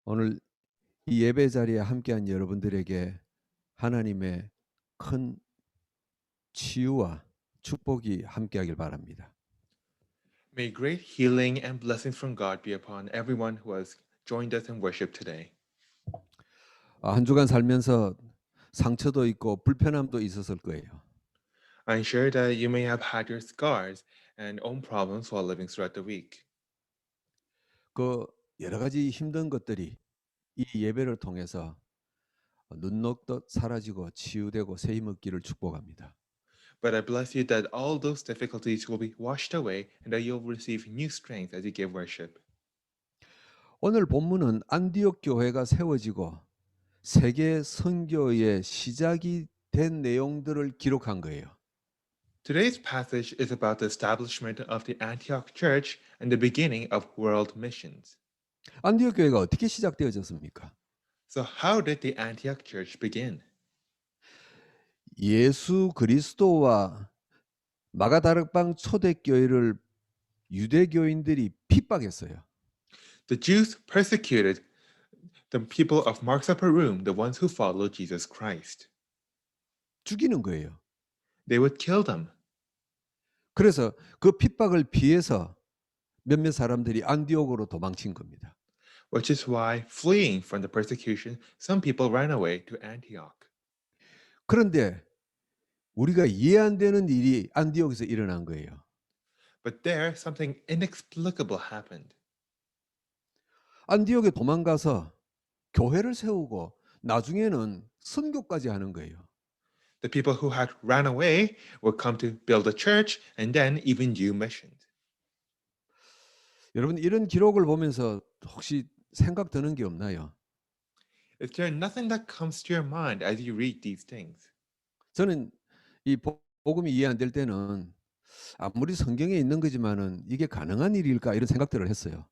오늘 이 예배 자리에 함께한 여러분들에게 하나님의 큰 치유와 축복이 함께하길 바랍니다. May great healing and blessings from God be upon everyone who has joined us in worship today. 한 주간 살면서 상처도 있고 불편함도 있었을 거예요. I'm sure that you may have had your scars and own problems while living throughout the week. 그 여러 가지 힘든 것들이 이 예배를 통해서 눈 녹듯 사라지고 치유되고 새 힘 얻기를 축복합니다. But I bless you that all those difficulties will be washed away and that you'll receive new strength as you give worship. 오늘 본문은 안디옥 교회가 세워지고 세계 선교의 시작이 된 내용들을 기록한 거예요. Today's passage is about the establishment of the Antioch church and the beginning of world missions. 안디옥 교회가 어떻게 시작되어졌습니까? So, how did the Antioch church begin? 예수 그리스도와 마가다락방 초대교회를 유대교인들이 핍박했어요. The Jews persecuted the people of Mark's upper room, the ones who followed Jesus Christ. 죽이는 거예요. They would kill them. 그래서 그 핍박을 피해서 몇몇 사람들이 안디옥으로 도망친 겁니다. Which is why, fleeing from the persecution, some people ran away to Antioch. 그런데 우리가 이해 안 되는 일이 안디옥에서 일어난 거예요. But there, something inexplicable happened. 안디옥에 도망가서 교회를 세우고 나중에는 선교까지 하는 거예요. The people who had ran away would come to build a church and then even do missions. 여러분 이런 기록을 보면서 혹시 생각 드는 게 없나요? Is there nothing that comes to your mind as you read these things? 저는 이 복음이 이해 안 될 때는 아무리 성경에 있는 거지만은 '이게 가능한 일일까?' 이런 생각들을 했어요.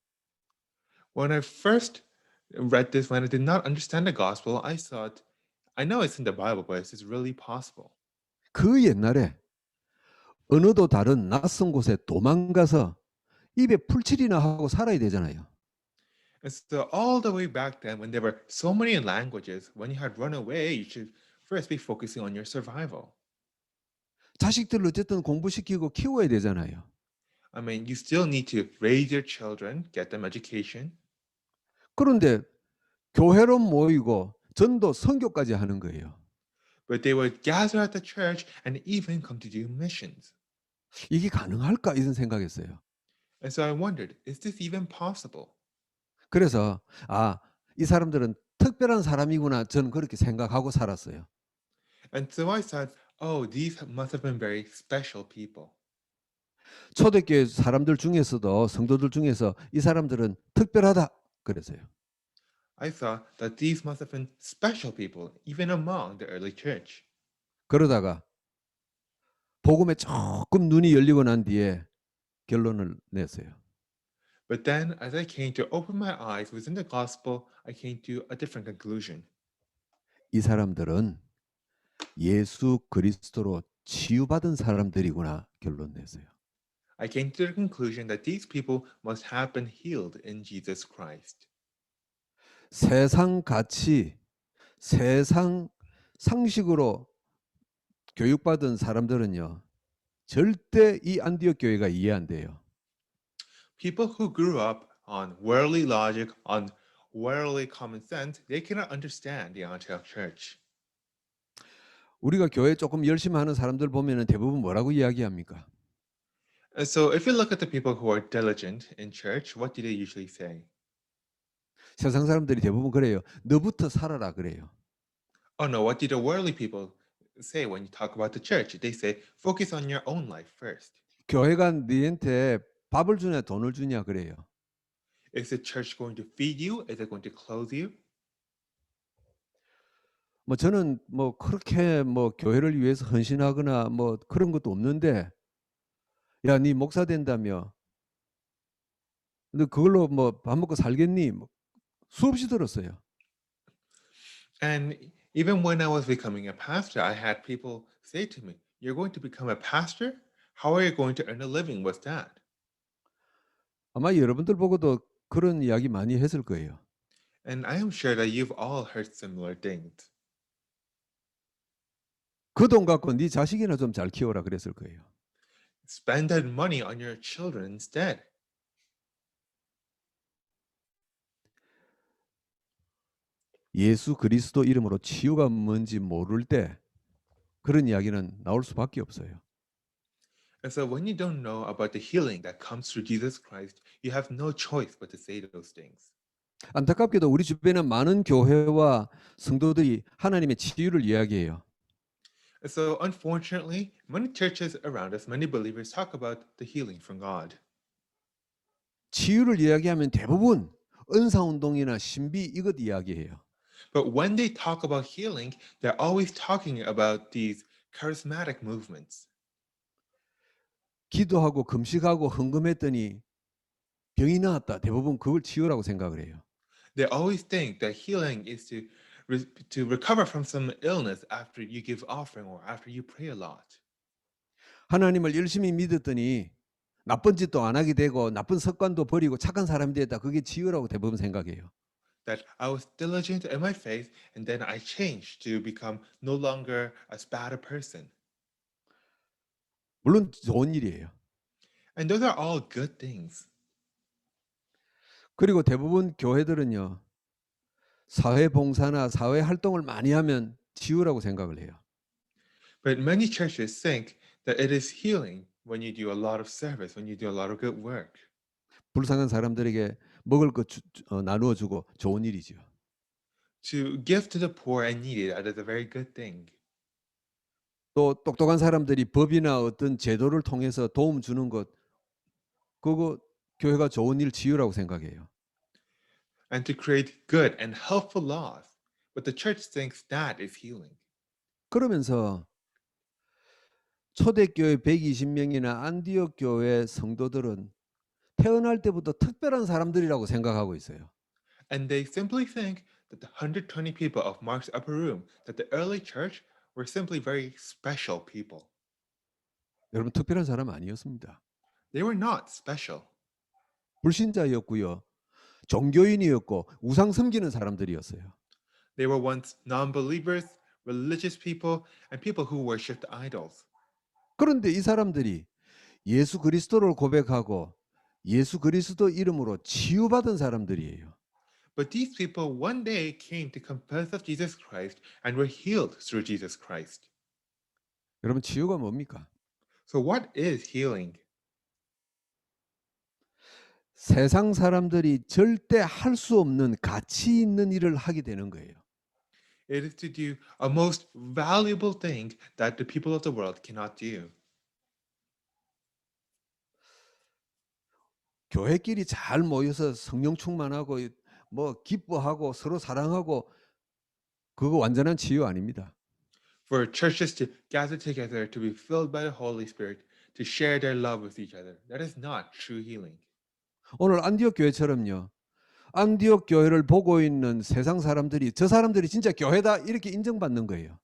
When I first read this, when I did not understand the gospel, I thought, I know it's in the Bible, but is this really possible? 그 옛날에 언어도 다른 낯선 곳에 도망가서 입에 풀칠이나 하고 살아야 되잖아요. And so, all the way back then, when there were so many languages, when you had run away, you should first be focusing on your survival. 자식들을 어쨌든 공부시키고 키워야 되잖아요. I mean, you still need to raise your children, get them education, 그런데 교회로 모이고 전도 선교까지 하는 거예요. but they would gather at the church and even come to do missions. '이게 가능할까?' 이런 생각했어요. And so I wondered, is this even possible? 그래서 '아 이 사람들은 특별한 사람이구나.' 저는 그렇게 생각하고 살았어요. And so I thought, oh, these must have been very special people. 초대교회 사람들 중에서도 성도들 중에서 '이 사람들은 특별하다.' 그래서요. I thought that these must have been special people, even among the early church. 그러다가 복음에 조금 눈이 열리고 난 뒤에 결론을 냈어요. But then, as I came to open my eyes within the gospel, I came to a different conclusion. 이 사람들은 예수 그리스도로 치유받은 사람들이구나 결론 냈어요. I came to the conclusion that these people must have been healed in Jesus Christ. 세상 가치, 세상 상식으로 교육받은 사람들은요. 절대 이 안디옥 교회가 이해 안 돼요. People who grew up on worldly logic, on worldly common sense, they cannot understand the Antioch church. 우리가 교회 조금 열심히 하는 사람들 보면은 대부분 뭐라고 이야기합니까? And so, if you look at the people who are diligent in church, what do they usually say? 세상 사람들이 대부분 그래요. 너부터 살아라 그래요. Oh no, what do the worldly people say when you talk about the church? They say, focus on your own life first. 교회가 너한테 밥을 주냐 돈을 주냐 그래요. Is the church going to feed you? Is it going to clothe you? 뭐 저는 뭐 그렇게 뭐 교회를 위해서 헌신하거나 뭐 그런 것도 없는데 야, 네 목사 된다며. 근데 그걸로 뭐 밥 먹고 살겠니? 뭐 수없이 들었어요. And even when I was becoming a pastor, I had people say to me, you're going to become a pastor? How are you going to earn a living with that? 아마 여러분들 보고도 그런 이야기 많이 했을 거예요. And I am sure that you've all heard similar things. 그 돈 갖고 네 자식이나 좀 잘 키워라 그랬을 거예요. Spend that money on your children instead. 예수 그리스도 이름으로 치유가 뭔지 모를 때 그런 이야기는 나올 수밖에 없어요. And so when you don't know about the healing that comes through Jesus Christ, you have no choice but to say those things. 안타깝게도 우리 주변에 많은 교회와 성도들이 하나님의 치유를 이야기해요. And so unfortunately, many churches around us, many believers talk about the healing from God. 치유를 이야기하면 대부분 은사운동이나 신비 이것 이야기해요. But when they talk about healing, they're always talking about these charismatic movements. 기도하고 금식하고 헌금했더니 병이 나았다. 대부분 그걸 치유라고 생각을 해요. They always think that healing is to recover from some illness after you give offering or after you pray a lot. 하나님을 열심히 믿었더니 나쁜 짓도 안 하게 되고 나쁜 습관도 버리고 착한 사람이 됐다. 그게 치유라고 대부분 생각해요. That I was diligent in my faith and then I changed to become no longer as bad a person. 물론 좋은 일이에요. And those are all good things. 그리고 대부분 교회들은요. 사회 봉사나 사회 활동을 많이 하면 치유라고 생각을 해요. But many churches think that it is healing when you do a lot of service, when you do a lot of good work. 불쌍한 사람들에게 먹을 것 나누어 주고 좋은 일이죠. To give to the poor and needy, that is a very good thing. 또 똑똑한 사람들이 법이나 어떤 제도를 통해서 도움 주는 것 그거 교회가 좋은 일 치유라고 생각해요. And to create good and helpful laws. But the church thinks that is healing. 그러면서 초대교회 120명이나 안디옥 교회 성도들은 태어날 때부터 특별한 사람들이라고 생각하고 있어요. And they simply think that the 120 people of Mark's upper room, that the early church were simply very special people. 여러분 특별한 사람 아니었습니다. They were not special. 불신자였고요. 종교인이었고 우상 섬기는 사람들이었어요. They were once non-believers, religious people, and people who worshipped idols. 그런데 이 사람들이 예수 그리스도를 고백하고 예수 그리스도 이름으로 치유받은 사람들이에요. But these people one day came to confess of Jesus Christ and were healed through Jesus Christ. 여러분 치유가 뭡니까? So what is healing? 세상 사람들이 절대 할 수 없는 가치 있는 일을 하게 되는 거예요. It is to do a most valuable thing that the people of the world cannot do. 교회끼리 잘 모여서 성령 충만하고 뭐 기뻐하고 서로 사랑하고 그거 완전한 치유 아닙니다. For churches to gather together to be filled by the Holy Spirit, to share their love with each other, that is not true healing. 오늘 안디옥 교회처럼요. 안디옥 교회를 보고 있는 세상 사람들이 저 사람들이 진짜 교회다 이렇게 인정받는 거예요.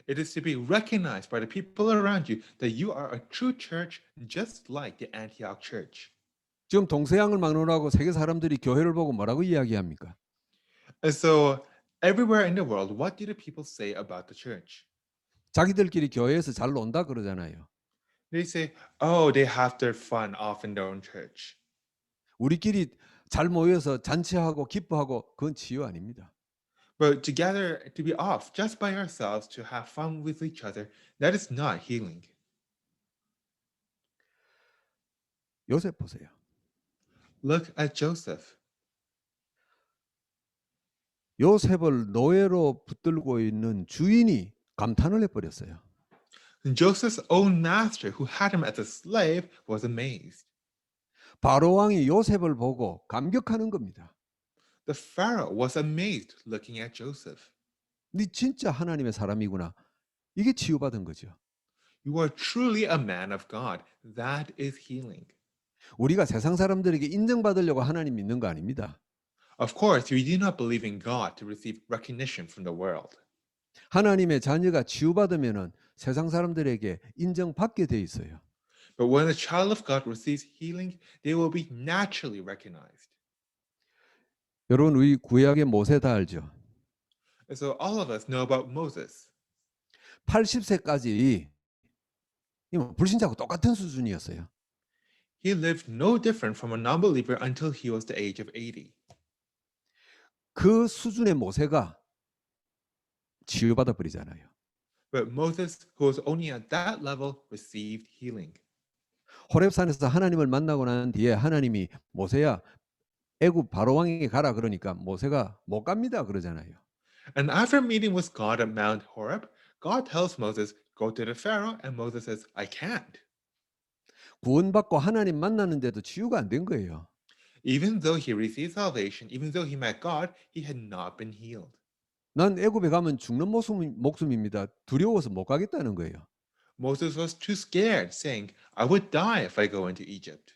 It is to be recognized by the people around you that you are a true church just like the Antioch church. 지금 동서양을 막론하고 세계 사람들이 교회를 보고 뭐라고 이야기합니까? And so everywhere in the world, what do the people say about the church? 자기들끼리 교회에서 잘 논다 그러잖아요. They say, oh, they have their fun off in their own church. 우리끼리 잘 모여서 잔치하고 기뻐하고 그건 치유 아닙니다. But together to be off just by ourselves to have fun with each other, that is not healing. 요셉 보세요. Look at Joseph. 요셉을 노예로 붙들고 있는 주인이 감탄을 해버렸어요. Joseph's own master, who had him as a slave, was amazed. 바로 왕이 요셉을 보고 감격하는 겁니다. The Pharaoh was amazed looking at Joseph. 네 진짜 하나님의 사람이구나. 이게 치유받은 거죠. You are truly a man of God. That is healing. 우리가 세상 사람들에게 인정받으려고 하나님 믿는 거 아닙니다. Of course, we do not believe in God to receive recognition from the world. 하나님의 자녀가 치유받으면은 세상 사람들에게 인정받게 돼 있어요. But when a child of God receives healing, they will be naturally recognized. 여러분 우리 구약의 모세 다 알죠? And so all of us know about Moses. 80세까지 불신자하고 똑같은 수준이었어요. He lived no different from a non-believer until he was the age of 80. 그 수준의 모세가 치유받아 버리잖아요. But Moses, who was only at that level, received healing. 호렙산에서 하나님을 만나고 난 뒤에 하나님이 모세야 애굽 바로 왕에게 가라 그러니까 모세가 못 갑니다 그러잖아요. And after meeting with God at Mount Horeb, God tells Moses, go to the Pharaoh, and Moses says, I can't. 구원받고 하나님 만나는데도 치유가 안 된 거예요. Even though he received salvation, even though he met God, he had not been healed. 난 애굽에 가면 죽는 목숨입니다. 두려워서 못 가겠다는 거예요. Moses was too scared, saying, I would die if I go into Egypt.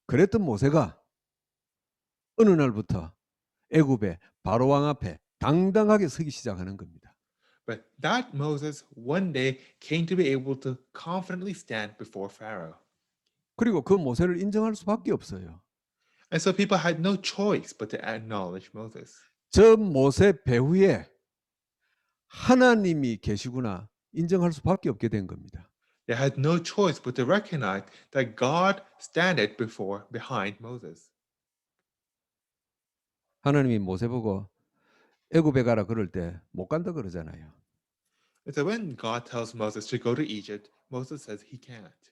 그랬던 모세가 어느 날부터 애굽의 바로 왕 앞에 당당하게 서기 시작하는 겁니다. But that Moses one day came to be able to confidently stand before Pharaoh. 그리고 그 모세를 인정할 수밖에 없어요. And so people had no choice but to acknowledge Moses. 저 모세 배후에 하나님이 계시구나 인정할 수밖에 없게 된 겁니다. They had no choice but to recognize that God standeth behind Moses. 하나님이 모세 보고 애굽에 가라 그럴 때 못 간다 그러잖아요. And so when God tells Moses to go to Egypt, Moses says he can't.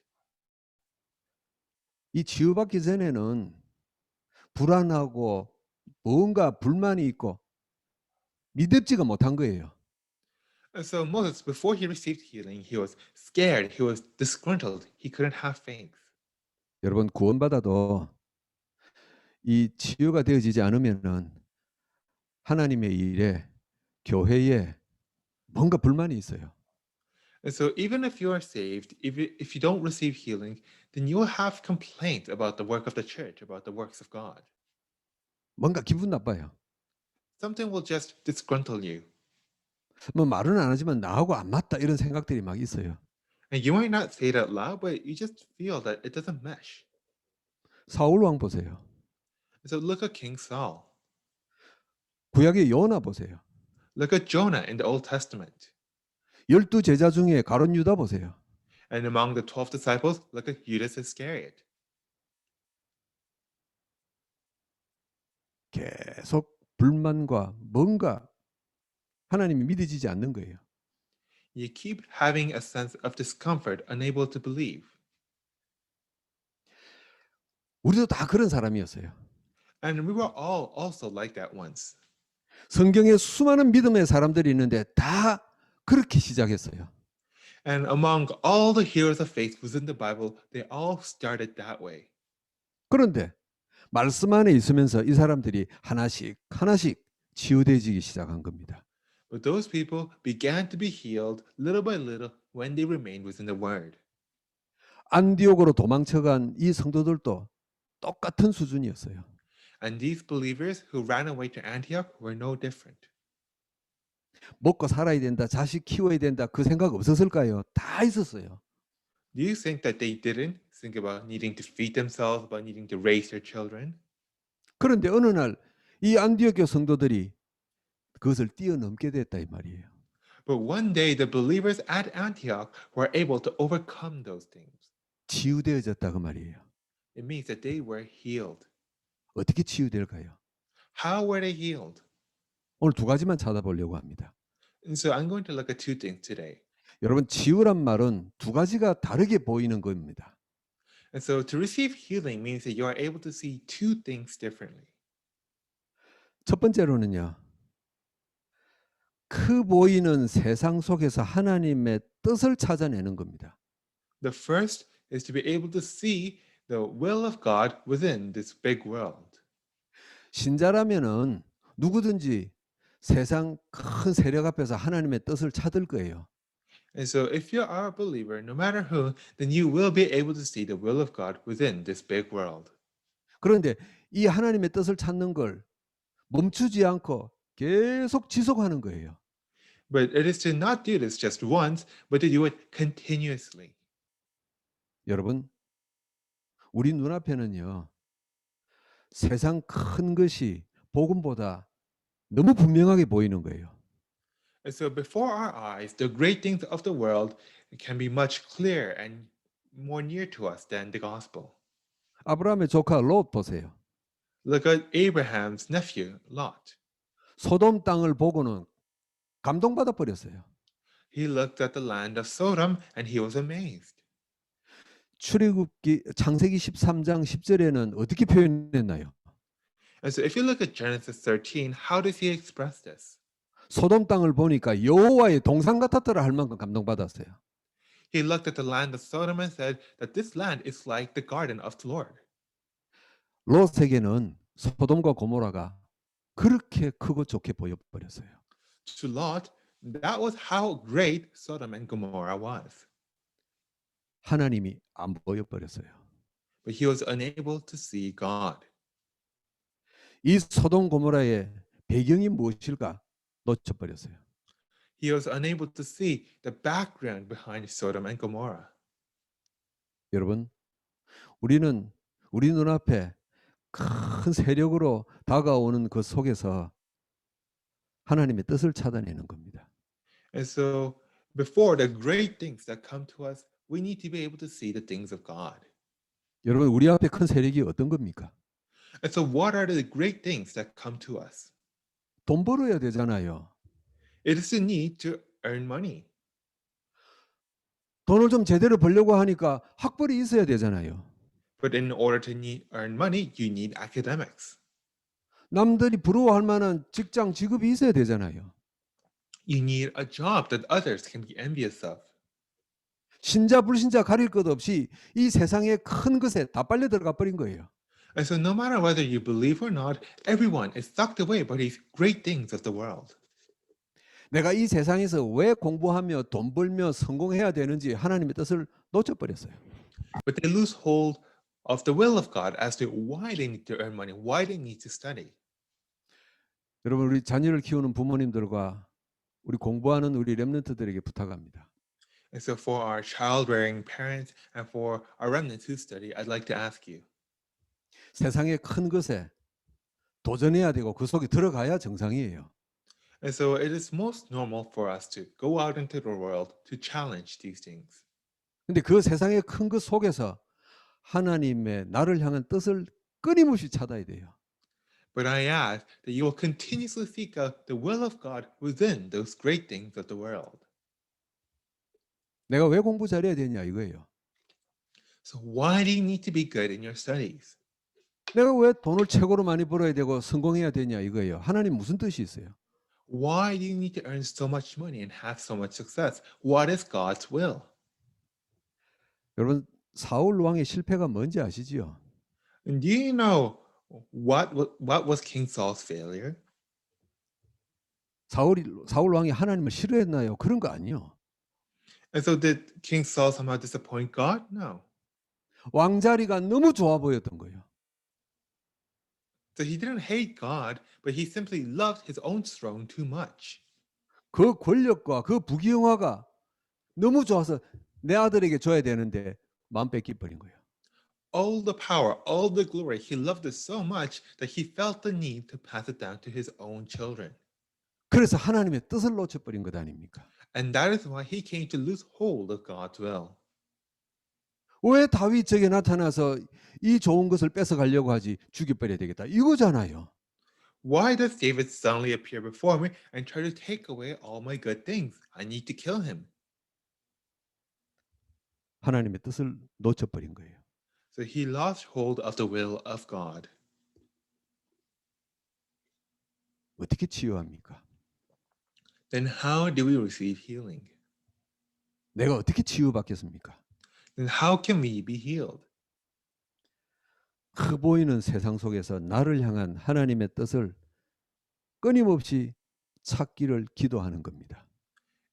이 치유받기 전에는 불안하고 뭔가 불만이 있고 믿음지가 못한 거예요. And so Moses, before he received healing, he was scared, he was disgruntled, he couldn't have faith. 여러분 구원받아도 이 치유가 되어지지 않으면은 하나님의 일에 교회에 뭔가 불만이 있어요. And so even if you are saved, if you don't receive healing, then you will have complaint about the work of the church, about the works of God. 뭔가 기분 나빠요. Something will just disgruntle you. 뭐 말은 안 하지만 나하고 안 맞다 이런 생각들이 막 있어요. And you might not say it out loud, but you just feel that it doesn't mesh. 사울 왕 보세요. And so look at King Saul. 구약의 요나 보세요. Look at Jonah in the Old Testament. 12 제자 중에 가룟 유다 보세요. And among the 12 disciples, look at Judas Iscariot. 계속 불만과 뭔가 하나님이 믿어지지 않는 거예요. You keep having a sense of discomfort, unable to believe. 우리도 다 그런 사람이었어요. And we were all also like that once. 성경에 수많은 믿음의 사람들이 있는데 다 그렇게 시작했어요. And among all the heroes of faith within the Bible, they all started that way. 그런데 말씀 안에 있으면서 이 사람들이 하나씩 하나씩 치유되어지기 시작한 겁니다. But those people began to be healed little by little when they remained within the Word. 안디옥으로 도망쳐간 이 성도들도 똑같은 수준이었어요. And these believers who ran away to Antioch were no different. 먹고 살아야 된다, 자식 키워야 된다 그 생각 없었을까요? 다 있었어요. Do you think that they didn't think about needing to feed themselves, about needing to raise their children? 그런데 어느 날 이 안디옥 교회 성도들이 그것을 뛰어넘게 됐다 이 말이에요. But one day the believers at Antioch were able to overcome those things. 치유되어졌다 그 말이에요. It means that they were healed. 어떻게 치유될까요? How were they healed? 오늘 두 가지만 찾아보려고 합니다. And so I'm going to look at two things today. 여러분 치유란 말은 두 가지가 다르게 보이는 겁니다. And so to receive healing means that you are able to see two things differently. 첫 번째로는요. 크 보이는 세상 속에서 하나님의 뜻을 찾아내는 겁니다. The first is to be able to see the will of God within this big world. 신자라면은 누구든지 세상 큰 세력 앞에서 하나님의 뜻을 찾을 거예요. And so if you are a believer, no matter who, then you will be able to see the will of God within this big world. 그런데 이 하나님의 뜻을 찾는 걸 멈추지 않고 계속 지속하는 거예요. But it is to not do this just once, but to do it continuously. 여러분, 우리 눈앞에는요. 세상 큰 것이 복음보다 너무 분명하게 보이는 거예요. And so before our eyes, the great things of the world can be much clearer and more near to us than the gospel. 아브라함의 조카 롯 보세요. Look at Abraham's nephew, Lot. 소돔 땅을 보고는 감동받아 버렸어요. He looked at the land of Sodom and he was amazed. 출애굽기 창세기 13장 10절에는 어떻게 표현했나요? And so if you look at Genesis 13, how does he express this? 소돔 땅을 보니까 여호와의 동산 같았더라 할 만큼 감동받았어요. He looked at the land of Sodom and said that this land is like the garden of the Lord. 롯에게는 소돔과 고모라가 그렇게 크고 좋게 보여버렸어요. To Lot, that was how great Sodom and Gomorrah was. 하나님이 안 보여버렸어요. But he was unable to see God. 이 소돔 고모라의 배경이 무엇일까 놓쳐버렸어요. He was unable to see the background behind Sodom and Gomorrah. 여러분, 우리는 우리 눈앞에 큰 세력으로 다가오는 그 속에서 하나님의 뜻을 찾아내는 겁니다. And so before the great things that come to us, we need to be able to see the things of God. 여러분, 우리 앞에 큰 세력이 어떤 겁니까? And so what are the great things that come to us? 돈 벌어야 되잖아요. It is the need to earn money. 돈을 좀 제대로 벌려고 하니까 학벌이 있어야 되잖아요. But in order to earn money, you need academics. 남들이 부러워할 만한 직장, 직업이 있어야 되잖아요. You need a job that others can be envious of. 신자 불신자 가릴 것 없이 이 세상의 큰 것에 다 빨려 들어가 버린 거예요. And so no matter whether you believe or not, everyone is sucked away by these great things of the world. 내가 이 세상에서 왜 공부하며 돈 벌며 성공해야 되는지 하나님의 뜻을 놓쳐버렸어요. But they lose hold of the will of God as to why they need to earn money, why they need to study. 여러분, 우리 자녀를 키우는 부모님들과 우리 공부하는 우리 렘넌트들에게 부탁합니다. And so for our child-rearing parents and for our remnants who study, I'd like to ask you, 세상의 큰 것에 도전해야 되고 그 속에 들어가야 정상이에요. and so it is most normal for us to go out into the world to challenge these things. 근데 그 세상의 큰 것 속에서 하나님의 나를 향한 뜻을 끊임없이 찾아야 돼요. But I ask that you will continuously seek out the will of God within those great things of the world. 내가 왜 공부 잘해야 되냐 이거예요. So why do you need to be good in your studies? 내가 왜 돈을 최고로 많이 벌어야 되고 성공해야 되냐 이거예요. 하나님 무슨 뜻이 있어요? Why do you need to earn so much money and have so much success? What is God's will? 여러분, 사울 왕의 실패가 뭔지 아시지요? And do you know what was King Saul's failure? 사울 왕이 하나님을 싫어했나요? 그런 거 아니요. And so did King Saul somehow disappoint God? No. 왕자리가 너무 좋아 보였던 거예요. So he didn't hate God, but he simply loved his own throne too much. 그 권력과 그 부귀영화가 너무 좋아서 내 아들에게 줘야 되는데 마음 뺏기 버린 거예요. All the power, all the glory, he loved it so much that he felt the need to pass it down to his own children. 그래서 하나님의 뜻을 놓쳐버린 것 아닙니까? And that is why he came to lose hold of God's will. 왜 다윗 저게 나타나서 이 좋은 것을 뺏어가려고 하지? 죽여버려야 되겠다. 이거잖아요. Why does David suddenly appear before me and try to take away all my good things? I need to kill him. 하나님의 뜻을 놓쳐버린 거예요. So he lost hold of the will of God. 어떻게 치유합니까? Then how do we receive healing? 내가 어떻게 치유받겠습니까? Then how can we be healed? 커 보이는 세상 속에서 나를 향한 하나님의 뜻을 끊임없이 찾기를 기도하는 겁니다.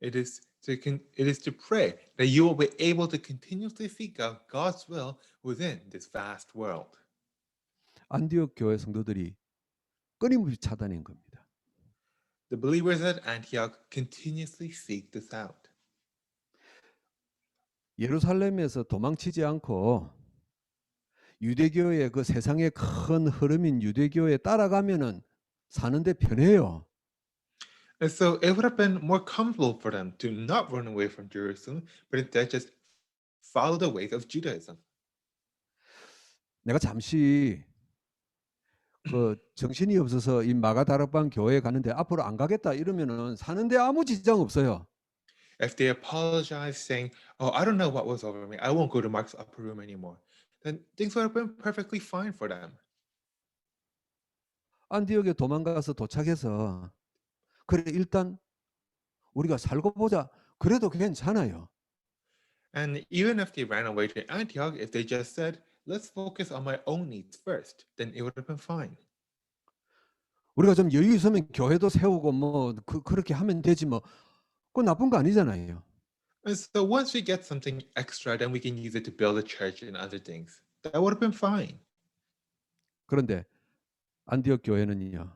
It is to pray that you will be able to continuously seek out God's will within this vast world. 안디옥 교회 성도들이 끊임없이 찾아낸 겁니다. The believers at Antioch continuously seek this out. 예루살렘에서 도망치지 않고 유대교의 그 세상의 큰 흐름인 유대교에 따라가면은 사는데 편해요. And so it would have been more comfortable for them to not run away from Jerusalem, but instead just follow the ways of Judaism. 내가 잠시 그 정신이 없어서 이 마가다락방 교회에 가는데 앞으로 안 가겠다 이러면은 사는데 아무 지장 없어요. If they apologize, saying, "Oh, I don't know what was over me. I won't go to Mark's upper room anymore," then things would have been perfectly fine for them. 안디옥에 도망가서 도착해서 그래 일단 우리가 살고 보자. 그래도 괜찮아요. And even if they ran away to Antioch, if they just said, "Let's focus on my own needs first," then it would have been fine. 우리가 좀 여유 있으면 교회도 세우고 뭐 그렇게 하면 되지 뭐. 그건 나쁜 거 아니잖아요. And so once we get something extra, then we can use it to build a church and other things. That would have been fine. 그런데 안디옥 교회는요.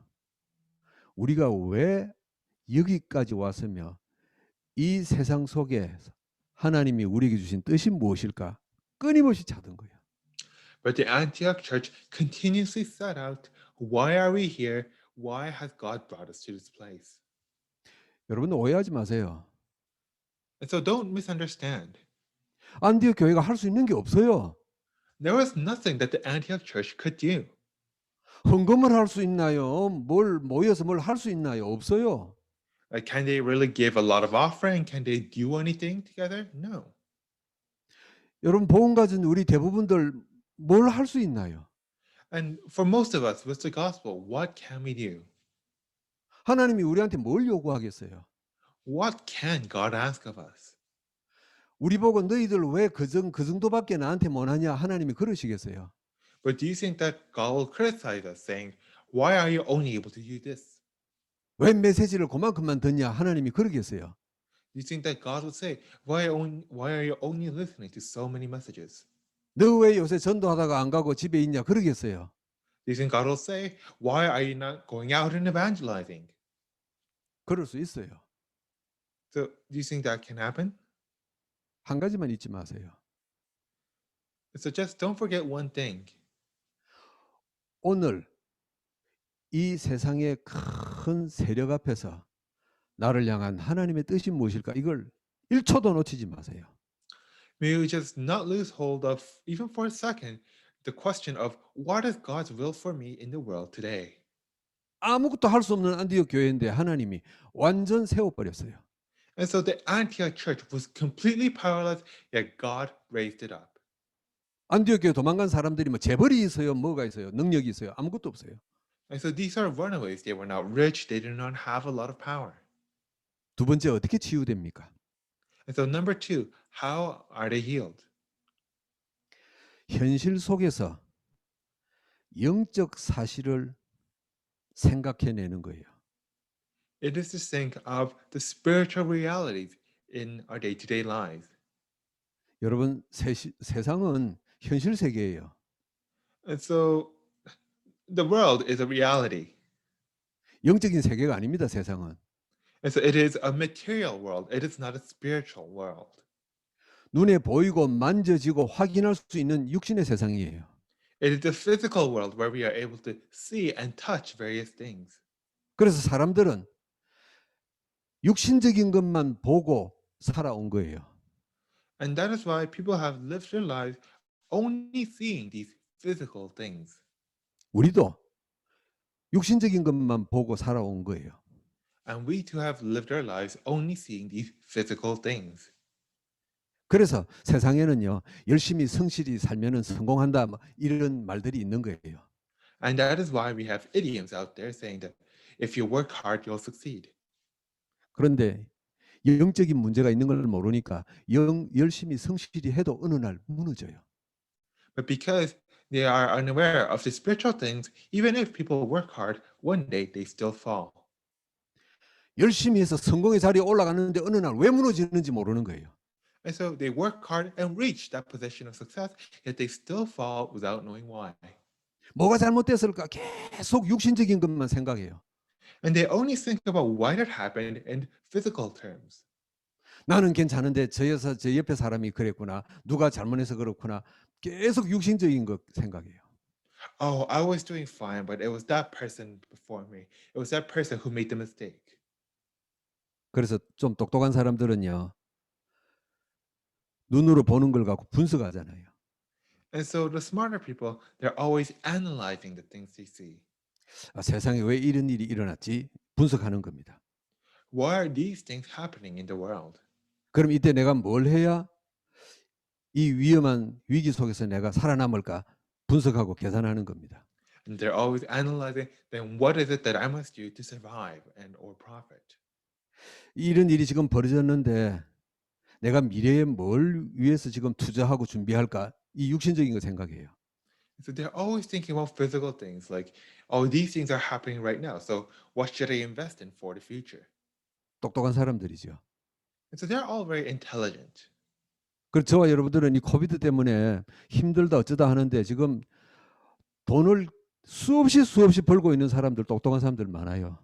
우리가 왜 여기까지 왔으며 이 세상 속에 하나님이 우리에게 주신 뜻이 무엇일까? 끊임없이 찾은 거예요. But the Antioch church continuously set out, why are we here? Why has God brought us to this place? 여러분 오해하지 마세요. And so don't misunderstand. 안디옥 교회가 할 수 있는 게 없어요. There was nothing that the Antioch church could do. 헌금을 할 수 있나요? 뭘 모여서 뭘 할 수 있나요? 없어요. Like, can they really give a lot of offering? Can they do anything together? No. 여러분 복음 가진 우리 대부분들 뭘 할 수 있나요? And for most of us, with the gospel, what can we do? 하나님이 우리한테 뭘 요구하겠어요? What can God ask of us? 우리 보고 너희들 왜 그 정도밖에 나한테 못하냐 하나님이 그러시겠어요? But do you think that God will criticize us, saying, "Why are you only able to do this?" 왜 메시지를 그만큼만 듣냐 하나님이 그러겠어요? Do you think that God would say, why are you only listening to so many messages? 너 왜 요새 전도하다가 안 가고 집에 있냐 그러겠어요? Do you think God will say, why are you not going out and evangelizing? 그럴 수 있어요. So do you think that can happen? 한 가지만 잊지 마세요. So just don't forget one thing. 오늘 이 세상의 큰 세력 앞에서 나를 향한 하나님의 뜻이 무엇일까? 이걸 1초도 놓치지 마세요. May we just not lose hold of, even for a second, the question of what is God's will for me in the world today? 아무것도 할 수 없는 안디옥 교회인데 하나님이 완전 세워버렸어요. And so the Antioch church was completely powerless, yet God raised it up. 안디옥 교회 도망간 사람들이 뭐 재벌이 있어요? 뭐가 있어요? 능력이 있어요? 아무것도 없어요. And so these are runaways. They were not rich. They did not have a lot of power. 두 번째 어떻게 치유됩니까? And so number two, how are they healed? 현실 속에서 영적 사실을 생각해내는 거예요. It is to think of the spiritual realities in our day-to-day lives. 여러분 세상은 현실 세계예요. And so the world is a reality. 영적인 세계가 아닙니다. 세상은. And so it is a material world. It is not a spiritual world. 눈에 보이고 만져지고 확인할 수 있는 육신의 세상이에요. It is the physical world where we are able to see and touch various things. 그래서 사람들은 육신적인 것만 보고 살아온 거예요. And that is why people have lived their lives only seeing these physical things. 우리도 육신적인 것만 보고 살아온 거예요. And we too have lived our lives only seeing these physical things. 그래서 세상에는요, 열심히 성실히 살면은 성공한다 뭐 이런 말들이 있는 거예요. And that is why we have idioms out there saying that if you work hard, you'll succeed. 그런데 영적인 문제가 있는 걸 모르니까 열심히 성실히 해도 어느 날 무너져요. But because they are unaware of the spiritual things, even if people work hard, one day they still fall. 열심히 해서 성공의 자리에 올라가는데 어느 날 왜 무너지는지 모르는 거예요. And so they work hard and reach that position of success, yet they still fall without knowing why. 뭐가 잘못됐을까? 계속 육신적인 것만 생각해요. And they only think about why that happened in physical terms. 나는 괜찮은데 저 옆에 사람이 그랬구나. 누가 잘못해서 그렇구나. 계속 육신적인 것 생각해요. Oh, I was doing fine, but it was that person before me. It was that person who made the mistake. 그래서 좀 똑똑한 사람들은요. 눈으로 보는 걸 갖고 분석하잖아요. And so the smarter people, they're always analyzing the things they see. 아, 세상에 왜 이런 일이 일어났지? 분석하는 겁니다. Why are these things happening in the world? 그럼 이때 내가 뭘 해야 이 위험한 위기 속에서 내가 살아남을까 분석하고 계산하는 겁니다. And they're always analyzing, then what is it that I must do to survive and or profit? 이런 일이 지금 벌어졌는데 내가 미래에 뭘 위해서 지금 투자하고 준비할까? 이 육신적인 거 생각해요. So they're always thinking about physical things like, oh, these things are happening right now. So what should I invest in for the future? 똑똑한 사람들이죠. And so they're all very intelligent. 그래서 저와 여러분들은 이 코비드 때문에 힘들다 어쩌다 하는데 지금 돈을 수없이 벌고 있는 사람들, 똑똑한 사람들 많아요.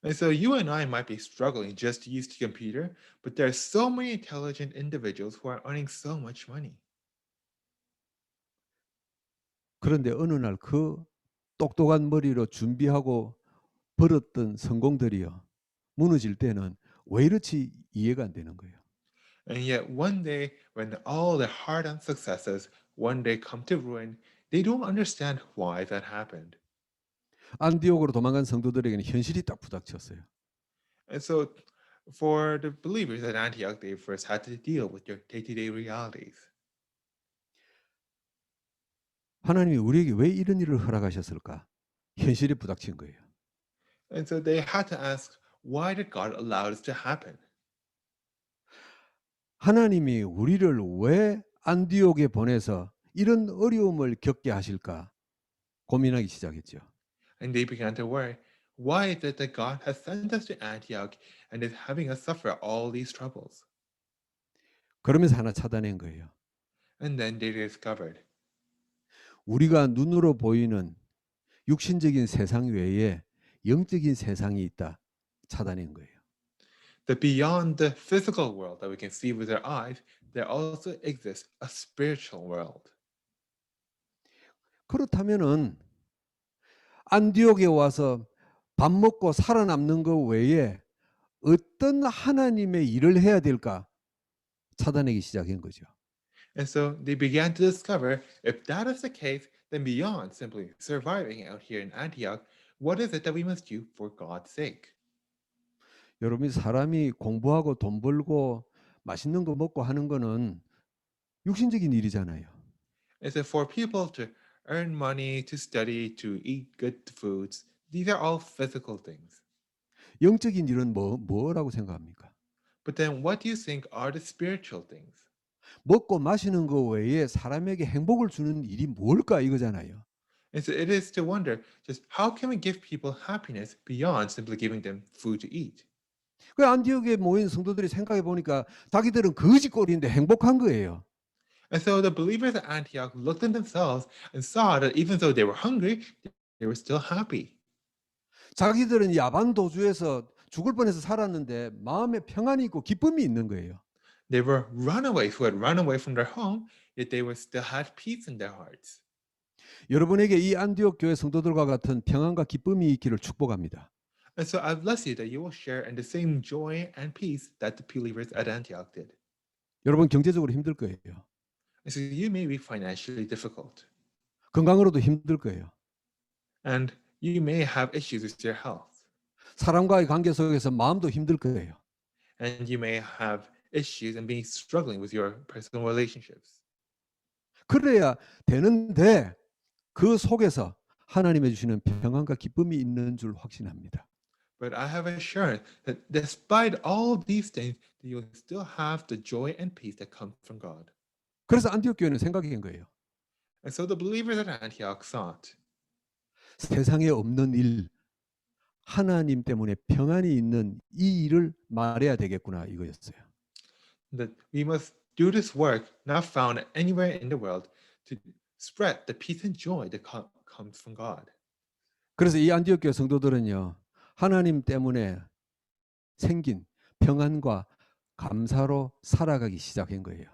And so you and I might be struggling just to use the computer, but there are so many intelligent individuals who are earning so much money. 그런데 어느 날 그 똑똑한 머리로 준비하고 벌었던 성공들이요. 무너질 때는 왜 이렇지 이해가 안 되는 거예요. And yet one day, when all their hard-earned successes one day come to ruin, they don't understand why that happened. 안디옥으로 도망간 성도들에게는 현실이 딱 부닥쳤어요. And so for the believers at Antioch, they first had to deal with their day-to-day realities. 하나님이 우리에게 왜 이런 일을 허락하셨을까? 현실이 부닥친 거예요. And so they had to ask, why did God allow this to happen? 하나님이 우리를 왜 안디옥에 보내서 이런 어려움을 겪게 하실까? 고민하기 시작했죠. And they began to worry, why is it that God has sent us to Antioch and is having us suffer all these troubles? 그러면서 하나 찾아낸 거예요. And then they discovered 우리가 눈으로 보이는 육신적인 세상 외에 영적인 세상이 있다. 찾아낸 거예요. that beyond the physical world that we can see with our eyes, there also exists a spiritual world. 그렇다면은 안디옥에 와서 밥 먹고 살아남는 것 외에 어떤 하나님의 일을 해야 될까 찾아내기 시작한 거죠. And so they began to discover if that is the case, then beyond simply surviving out here in Antioch, what is it that we must do for God's sake? 여러분이 사람이 공부하고 돈 벌고 맛있는 거 먹고 하는 거는 육신적인 일이잖아요. And so for people to earn money, to study, to eat good foods, these are all physical things. 영적인 일은 뭐라고 생각합니까? But then what do you think are the spiritual things? 먹고 마시는 거 외에 사람에게 행복을 주는 일이 뭘까 이거잖아요. And so it is to wonder just how can we give people happiness beyond simply giving them food to eat? 그 안디옥에 모인 성도들이 생각해 보니까 자기들은 거지꼴인데 행복한 거예요. And so the believers at Antioch looked at themselves and saw that even though they were hungry, they were still happy. 자기들은 야반 도주에서 죽을 뻔해서 살았는데 마음에 평안이 있고 기쁨이 있는 거예요. They were runaways who had run away from their home, yet they were still had peace in their hearts. 여러분에게 이 안디옥 교회 성도들과 같은 평안과 기쁨이 있기를 축복합니다. And so I bless you that you will share in the same joy and peace that the believers at Antioch did. 여러분 경제적으로 힘들 거예요. And so you may be financially difficult, 건강으로도 힘들 거예요. and you may have issues with your health, 사람과의 관계 속에서 마음도 힘들 거예요. and you may have issues and be struggling with your personal relationships. 그래야 되는데 그 속에서 하나님이 주시는 평안과 기쁨이 있는 줄 확신합니다. But I have assurance that despite all of these things, that you'll still have the joy and peace that comes from God. 그래서 안디옥 교회는 생각한 거예요. And so the believers at Antioch thought, 세상에 없는 일, 하나님 때문에 평안이 있는 이 일을 말해야 되겠구나 이거였어요. that we must do this work not found anywhere in the world to spread the peace and joy that comes from God. 그래서 이 안디옥 교회 성도들은요. 하나님 때문에 생긴 평안과 감사로 살아가기 시작한 거예요.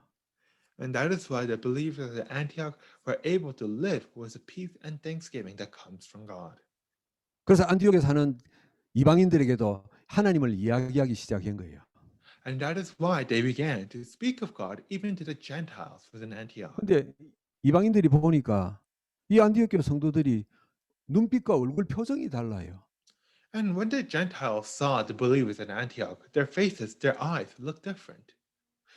And that is why the believers at Antioch were able to live with the peace and thanksgiving that comes from God. 그래서 안디옥에 사는 이방인들에게도 하나님을 이야기하기 시작한 거예요. And that is why they began to speak of God even to the Gentiles within Antioch. 근데 이방인들이 보니까 이 안디옥 교회 성도들이 눈빛과 얼굴 표정이 달라요. And when the Gentiles saw the believers at Antioch, their faces, their eyes looked different.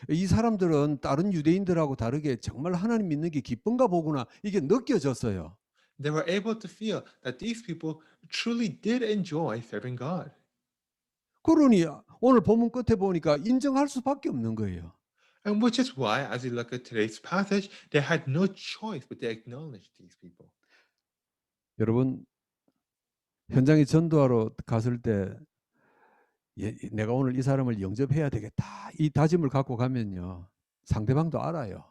이 사람들은 다른 유대인들하고 다르게 정말 하나님 믿는 게 기쁜가 보구나 이게 느껴졌어요. They were able to feel that these people truly did enjoy serving God. 그러니 오늘 본문 끝에 보니까 인정할 수밖에 없는 거예요. And which is why, as we look at today's passage, they had no choice but to acknowledge these people. 여러분 현장에 전도하러 갔을 때 내가 오늘 이 사람을 영접해야 되겠다 이 다짐을 갖고 가면요 상대방도 알아요.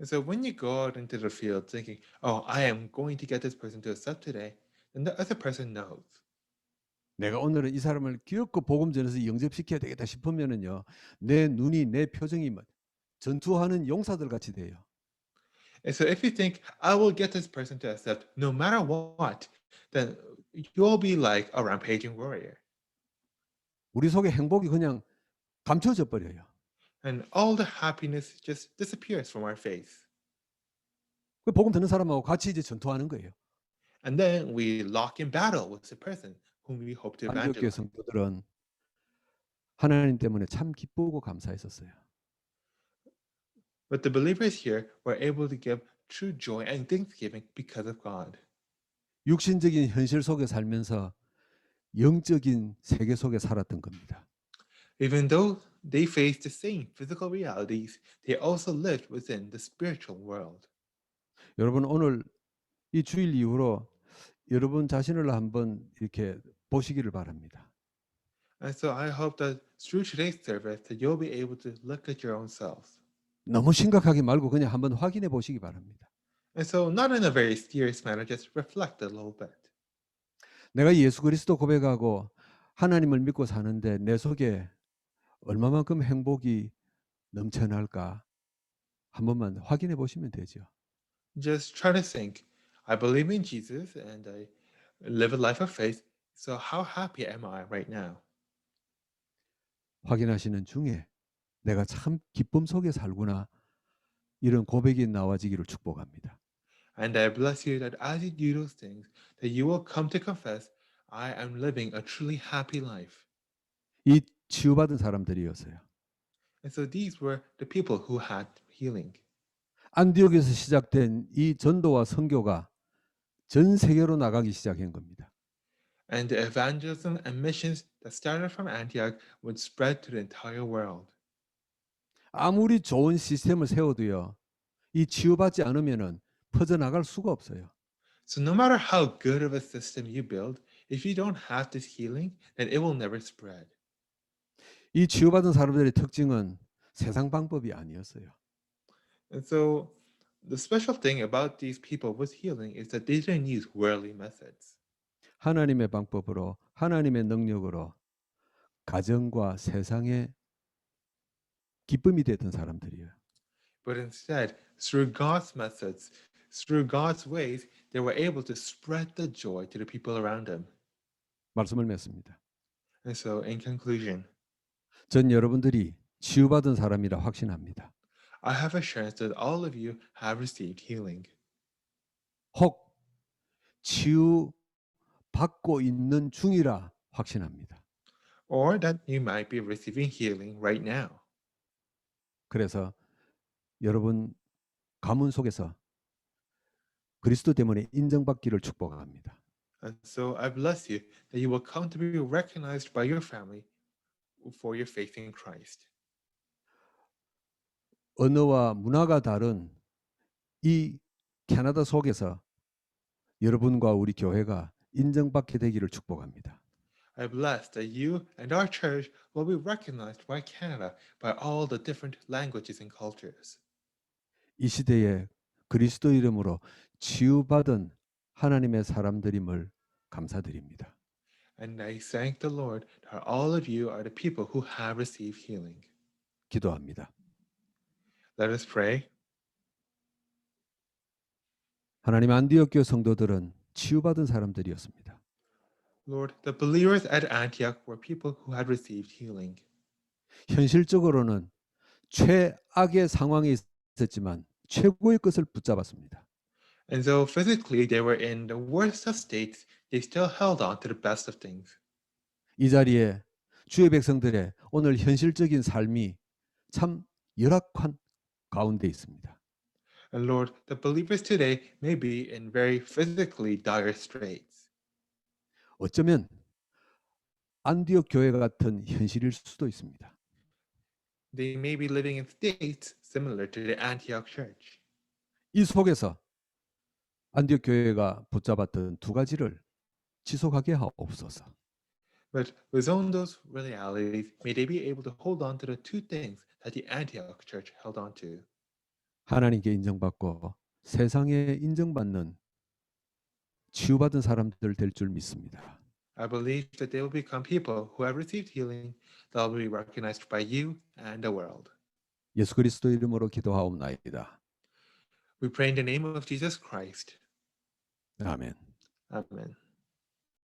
And so when you go out into the field thinking, oh, I am going to get this person to accept today, then the other person knows. 내가 오늘은 이 사람을 기어코 복음 전해서 영접시켜야 되겠다 싶으면은요 내 눈이 내 표정이 전투하는 용사들 같이 돼요. And so if you think, I will get this person to accept no matter what, then you'll be like a rampaging warrior. 우리 속에 행복이 그냥 감춰져 버려요. And all the happiness just disappears from our face. 그 복음 듣는 사람하고 같이 이제 전투하는 거예요. And then we lock in battle with the person whom we hope to 안디옥 교회 evangelize. 성도들은 하나님 때문에 참 기쁘고 감사했었어요. But the believers here were able to give true joy and thanksgiving because of God. 육신적인 현실 속에 살면서 영적인 세계 속에 살았던 겁니다. Even though they faced the same physical realities, they also lived within the spiritual world. 여러분 오늘 이 주일 이후로 여러분 자신을 한번 이렇게 보시기를 바랍니다. And so I hope that through today's service that you'll be able to look at your own selves. 너무 심각하게 말고 그냥 한번 확인해 보시기 바랍니다. And so not in a very serious manner, just reflect a little bit. 내가 예수 그리스도 고백하고 하나님을 믿고 사는데 내 속에 얼마만큼 행복이 넘쳐날까 한 번만 확인해 보시면 되죠. Just try to think, I believe in Jesus and I live a life of faith. So how happy am I right now? 확인하시는 중에 내가 참 기쁨 속에 살구나 이런 고백이 나와지기를 축복합니다. And I bless you that as you do those things, that you will come to confess, I am living a truly happy life. 이 치유받은 사람들이었어요. And so these were the people who had healing. 안디옥에서 시작된 이 전도와 선교가 전 세계로 나가기 시작한 겁니다. And the evangelism and missions that started from Antioch would spread to the entire world. 아무리 좋은 시스템을 세워도요. 이 치유받지 않으면은 퍼져나갈 수가 없어요. So no matter how good of a system you build, if you don't have this healing, then it will never spread. 이 치유받은 사람들의 특징은 세상 방법이 아니었어요. And so the special thing about these people with healing is that they didn't use worldly methods. 하나님의 방법으로 하나님의 능력으로 가정과 세상의 기쁨이 됐던 사람들이에요. But instead, through God's methods, through God's ways, they were able to spread the joy to the people around them. 말씀을 맺습니다. And so in conclusion, 전 여러분들이 치유받은 사람이라 확신합니다. I have assurance that all of you have received healing. 혹 치유받고 있는 중이라 확신합니다. Or that you might be receiving healing right now. 그래서 여러분 가문 속에서 그리스도 때문에 인정받기를 축복합니다. And so I bless you that you will come to be recognized by your family for your faith in Christ. 언어와 문화가 다른 이 캐나다 속에서 여러분과 우리 교회가 인정받게 되기를 축복합니다. I bless that you and our church will be recognized by Canada by all the different languages and cultures. 이 시대에 그리스도 이름으로 치유받은 하나님의 사람들임을 감사드립니다. And I thank the Lord that all of you are the people who have received healing. 기도합니다. Let us pray. 하나님, 안디옥 교회 성도들은 치유받은 사람들이었습니다. Lord, the believers at Antioch were people who had received healing. 현실적으로는 최악의 상황에 있었지만 최고의 것을 붙잡았습니다. And though physically they were in the worst of states, they still held on to the best of things. 이 자리에 주의 백성들의 오늘 현실적인 삶이 참 열악한 가운데 있습니다. And Lord, the believers today may be in very physically dire straits. 어쩌면 안디옥 교회 같은 현실일 수도 있습니다. They may be living in states similar to the Antioch church. 이 속에서 안디옥 교회가 붙잡았던 두 가지를 지속하게 하옵소서. But within those realities, may they be able to hold on to the two things that the Antioch church held on to. 하나님께 인정받고 세상에 인정받는 치유받은 사람들 될 줄 믿습니다. I believe that they will become people who have received healing that will be recognized by you and the world. 예수 그리스도 이름으로 기도하옵나이다. We pray in the name of Jesus Christ. 아멘. Amen.